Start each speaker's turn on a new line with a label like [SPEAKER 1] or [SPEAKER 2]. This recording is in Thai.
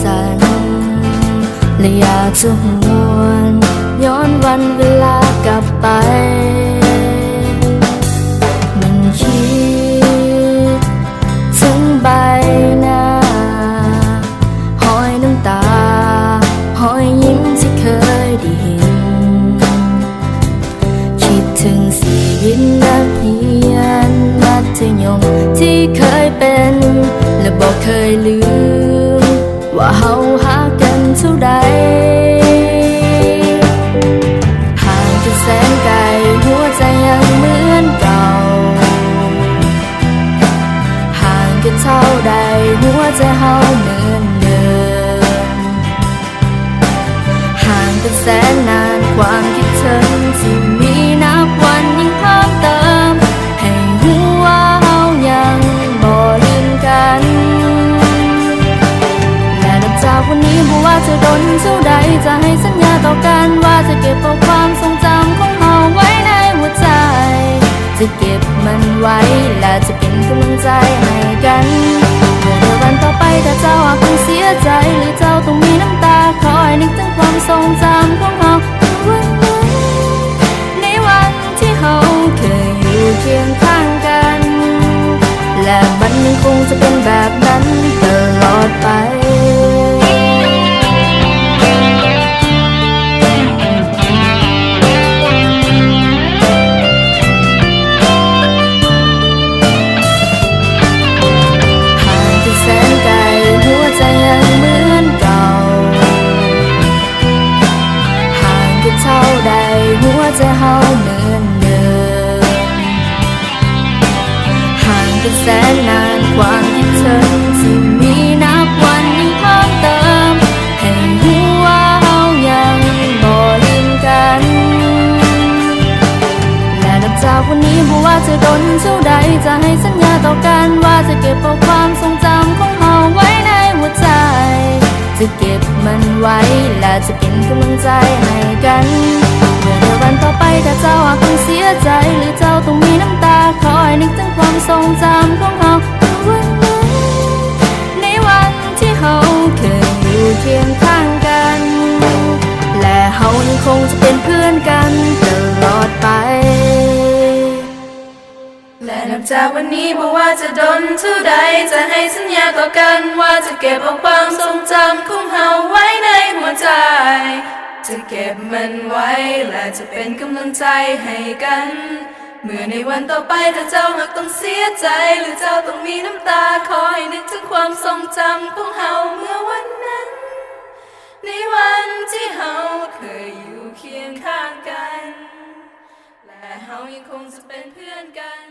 [SPEAKER 1] สั่นและอยากจะหวนย้อนวันเวลากลับไปมันคิดถึงใบหน้าหอยน้ำตาหอยยิ้มที่เคยได้เห็นคิดถึงชีวิตนักเรียนมัธยมที่เคยเป็นและบอกเคยลืมว่าเฮาหากันเท่าใดห่างกันแสนไกลหัวใจยังเหมือนเก่าห่างกันเท่าใดหัวใจเฮาเหมือนเดิมห่างกันแสนนานความคิดถึงที่มีนับวันยิ่งเพิ่มเติมให้รู้ว่าเฮายังบ่ลืมกันและนับจากวันนี้บ่ว่าจะโดนเท่าใดจะให้สัญญาต่อกันว่าจะเก็บเอาความทรงจำของเฮาไว้ในหัวใจจะเก็บมันไว้และจะเป็นกำลังใจให้กันเมื่อในวันต่อไปถ้าเจ้าอาจต้องเสียใจหรือเจ้าต้องมีน้ำตาคอยนึกถึงความทรงจำของเฮาในวันที่เฮาเคยอยู่เคียงข้างกันและมันยังคงจะเป็นแบบนั้นตลอดไปหัวใจเฮาเหมือนเดิมห่างกันแสนนานความคิดถึงที่มีนับวันยิ่งเพิ่มเติมให้รู้ว่าเฮายังบ่ลืมกันและนับจากวันนี้บ่ว่าจะโดนเท่าใดจะให้สัญญาต่อกันว่าจะเก็บเอาความทรงจำของเฮาไว้ในหัวใจจะเก็บมันไว้และจะเป็นกำลังใจให้กันเมื่อในวันต่อไปถ้าเจ้าอาจต้องเสียใจหรือเจ้าต้องมีน้ำตาคอยนึกถึงความทรงจำของเฮาในวันที่เฮาเคยอยู่เคียงข้างกันและเฮายังคงจะเป็นเพื่อนกันตลอดไปและนับจากวันนี้บ่ว่าจะโดนเท่าใดจะให้สัญญาต่อกันว่าจะเก็บเอาความทรงจำของเฮาไว้ในหัวใจจะเก็บมันไว้และจะเป็นกำลังใจให้กันเมื่อในวันต่อไปถ้าเจ้าหากต้องเสียใจหรือเจ้าต้องมีน้ำตาคอยนึกถึงความทรงจำของเฮาเมื่อวันนั้นในวันที่เฮาเคยอยู่เคียงข้างกันและเฮายังคงจะเป็นเพื่อนกัน